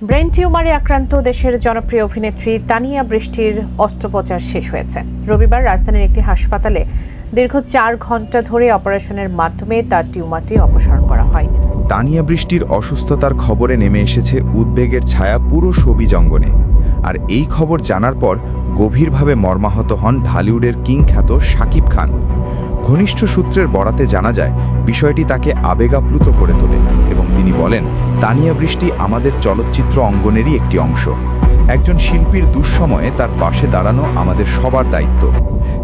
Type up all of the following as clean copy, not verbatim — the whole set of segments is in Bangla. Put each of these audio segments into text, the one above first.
ব্রেন টিউমারে আক্রান্ত দেশের জনপ্রিয় অভিনেত্রী তানিয়া বৃষ্টির অস্ত্রোপচার শেষ হয়েছে। রবিবার রাজধানীর একটি হাসপাতালে দীর্ঘ 4 ঘণ্টা ধরে অপারেশনের মাধ্যমে তার টিউমারটি অপসারণ করা হয়। তানিয়া বৃষ্টির অসুস্থতার খবরে নেমে এসেছে উদ্বেগের ছায়া পুরো শোবিজ অঙ্গনে। আর এই খবর জানার পর গভীরভাবে মর্মাহত হন ঢালিউডের কিং খ্যাত শাকিব খান। ঘনিষ্ঠ সূত্রের বরাতে জানা যায় বিষয়টি তাকে আবেগাপ্লুত করে তোলে এবং তিনি বলেন, তানিয়া বৃষ্টি আমাদের চলচ্চিত্র অঙ্গনেরই একটি অংশ। একজন শিল্পীর দুঃসময়ে তার পাশে দাঁড়ানো আমাদের সবার দায়িত্ব।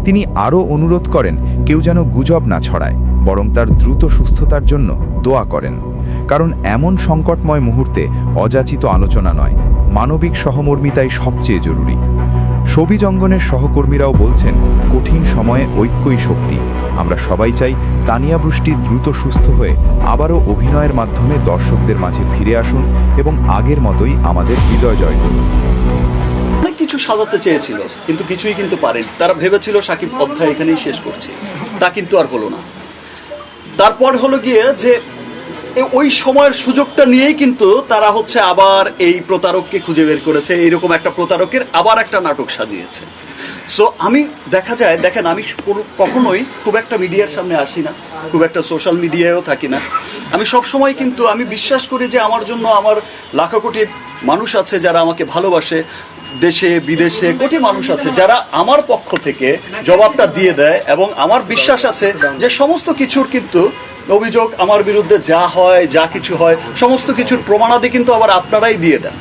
তিনি আরও অনুরোধ করেন কেউ যেন গুজব না ছড়ায়, বরং তার দ্রুত সুস্থতার জন্য দোয়া করেন। কারণ এমন সংকটময় মুহূর্তে অযাচিত আলোচনা নয়, মানবিক সহমর্মিতাই সবচেয়ে জরুরি। শোবিজ অঙ্গনের সহকর্মীরাও বলছেন, কঠিন সময়ে ঐক্যই শক্তি। আমরা সবাই চাই তানিয়া বৃষ্টি দ্রুত সুস্থ হয়ে আবারও অভিনয়ের মাধ্যমে দর্শকদের মাঝে ফিরে আসুন এবং আগের মতোই আমাদের হৃদয় জয় করুন। অনেক কিছু সাজাতে চেয়েছিল, কিন্তু কিছুই কিন্তু পারেনি। তারা ভেবেছিল শাকিব অধ্যায় এখানেই শেষ করছে, তা কিন্তু আর হলো না। তারপর হলো গিয়ে যে ওই সময়ের সুযোগটা নিয়েই কিন্তু তারা আবার এই প্রতারককে খুঁজে বের করেছে, এইরকম একটা প্রতারকের আবার একটা নাটক সাজিয়েছে। সো আমি দেখেন আমি কখনোই খুব একটা মিডিয়ার সামনে আসি না, খুব একটা সোশ্যাল মিডিয়ায়ও থাকি না। আমি সব সময় কিন্তু আমি বিশ্বাস করি যে আমার জন্য আমার লাখো কোটি মানুষ আছে যারা আমাকে ভালোবাসে, দেশে বিদেশে কোটি মানুষ আছে যারা আমার পক্ষ থেকে জবাবটা দিয়ে দেয়, এবং আমার বিশ্বাস আছে যে সমস্ত কিছুর কিন্তু অভিযোগ আমার বিরুদ্ধে যা হয়, যা কিছু হয়, সমস্ত কিছুর প্রমাণাদি কিন্তু আবার আপনারাই দিয়ে দেন,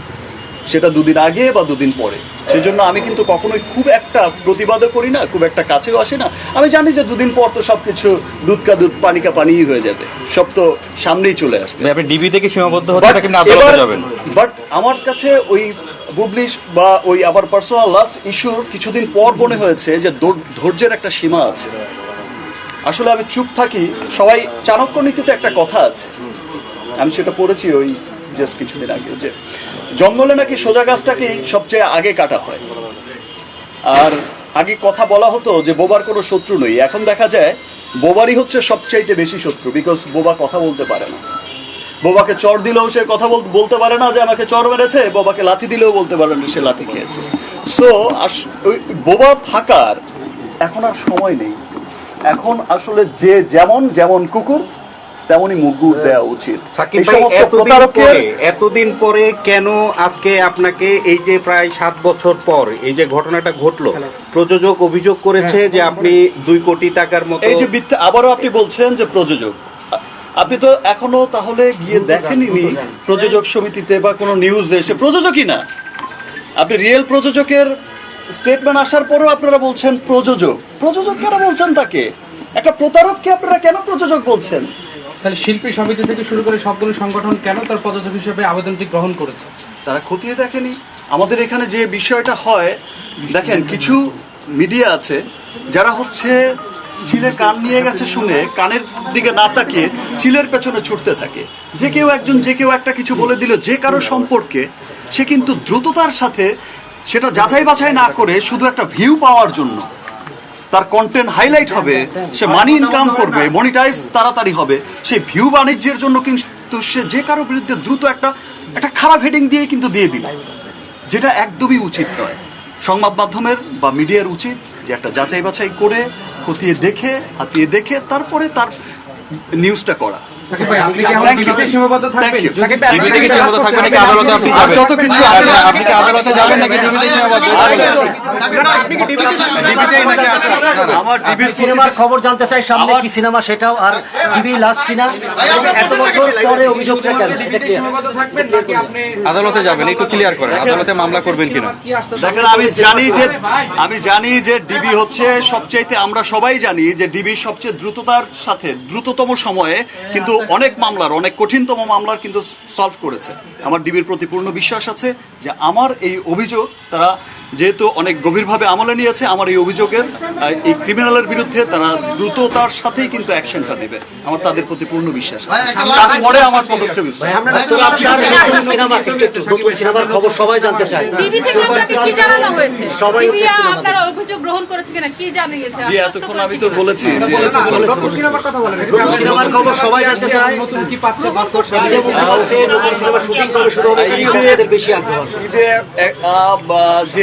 সেটা দুদিন আগে বা দুদিন পরে। সেই জন্য আমি কিন্তু কখনোই খুব একটা প্রতিবাদও করি না, খুব একটা কাছেও আসি না। আমি জানি যে দুদিন পর তো সবকিছু দুধ কা দুধ পানি কা পানিই হয়ে যাবে, সব তো সামনেই চলে আসবে। আপনি ডিবি থেকে সীমাবদ্ধ হতে নাকি আদালতে যাবেন? বাট আমার কাছে ওই বুবলিশ বা ওই আবার পার্সোনাল লাস্ট ইস্যুর কিছুদিন পর মনে হয়েছে যে ধৈর্যের একটা সীমা আছে। আসলে আমি চুপ থাকি, সবাই চাণক্য নীতিতে একটা কথা আছে, আমি সেটা পড়েছি ওই জাস্ট কিছুদিন আগে, যে জঙ্গলে নাকি সোজা গাছটাকেই সবচেয়ে আগে কাটা হয়। আর আগে কথা বলা হতো যে বোবার কোনো শত্রু নেই, এখন দেখা যায় বোবারই সবচাইতে বেশি শত্রু, বিকজ বোবা কথা বলতে পারে না। বোবাকে চর দিলেও সে কথা বলতে পারে না যে আমাকে চর মেরেছে, বোবাকে লাথি দিলেও বলতে পারে না সে লাথি খেয়েছে। সো ওই বোবা থাকার এখন আর সময় নেই। এখন আসলে যে যেমন কুকুর তেমনই মুগুর দেওয়া উচিত। এতদিন পরে কেন আজকে আপনাকে এই যে প্রায় 7 বছর পর এই যে ঘটনাটা ঘটলো, প্রযোজক অভিযোগ করেছে যে আপনি 2 কোটি টাকার মতো, এই যে আবারও আপনি বলছেন যে প্রযোজক, আপনি তো এখনো তাহলে গিয়ে দেখেননি প্রযোজক সমিতিতে বা কোনো নিউজে, সে প্রযোজকই না। আপনি রিয়েল প্রযোজকের স্টেটমেন্ট আসার পরেও আপনারা বলছেন প্রযোজক কেন বলছেন তাকে? একটা প্রতারককে আপনারা কেন প্রযোজক বলছেন? তাহলে শিল্পী সমিতি থেকে শুরু করে সবগুলো সংগঠন কেন তার প্রযোজক হিসেবে আবেদনটি গ্রহণ করেছে? তারা খতিয়ে দেখেনি। আমাদের এখানে যে বিষয়টা হয়, দেখেন কিছু মিডিয়া আছে যারা চিলের কান নিয়ে গেছে শুনে কানের দিকে না তাকিয়ে চিলের পেছনে ছুটতে থাকে। যে কেউ একটা কিছু বলে দিল যে কারো সম্পর্কে, সে কিন্তু দ্রুততার সাথে সেটা যাচাই বাছাই না করে শুধু একটা ভিউ পাওয়ার জন্য, তার কন্টেন্ট হাইলাইট হবে, সে মানি ইনকাম করবে, মনিটাইজ তাড়াতাড়ি হবে, সেই ভিউ বাণিজ্যের জন্য কিন্তু সে যে কারো বিরুদ্ধে দ্রুত একটা খারাপ হেডিং দিয়ে কিন্তু দিয়ে দিল, যেটা একদমই উচিত নয়। সংবাদ মাধ্যমের বা মিডিয়ার উচিত যে একটা যাচাই বাছাই করে খতিয়ে দেখে হাতিয়ে দেখে তারপরে তার নিউজটা করা। সিনেমার খবর জানতে চাই, সামনে কি সিনেমা সেটাও, আর টিভি লাস্ট কিনা, এত বছর পরে অভিযোগটা কেন? আদালতে যাবেন, একটু ক্লিয়ার করেন, আদালতে মামলা করবেন কিনা? দেখেন আমি জানি যে ডিবি সবচাইতে, আমরা সবাই জানি যে ডিবি সবচেয়ে দ্রুততম সময়ে কিন্তু অনেক কঠিনতম মামলার কিন্তু সলভ করেছে। আমার ডিবির প্রতি পূর্ণ বিশ্বাস আছে যে আমার এই অভিযোগ তারা যেহেতু অনেক গভীরভাবে আমলে নিয়েছে আমার এই অভিযোগের, এই ক্রিমিনালের বিরুদ্ধে তারা দ্রুততার সাথেই কিন্তু অ্যাকশনটা দেবে। আমার তাদের প্রতি পূর্ণ বিশ্বাস আছে। তারপরে আমার পদক্ষেপ স্থায়ী। তো আপনার নতুন সিনেমা নতুন সিনেমার খবর সবাই জানতে চায়। টিভি থেকে আপনাকে কি জানানো হয়েছে? সবাই টিভি হচ্ছে সিনেমা আপনার অভিযোগ গ্রহণ করেছে কিনা কি জানিয়েছে? যে এতক্ষণ আমি তো বলেছি যে নতুন সিনেমার খবর সবাই জানতে চায়। নতুন কি পাচ্ছে দর্শক? ঈদে মুক্তি পাচ্ছে, নতুন সিনেমা শুটিং কবে শুরু হবে, এই খবর তাদের বেশি আগ্রহ আছে। ঈদে যে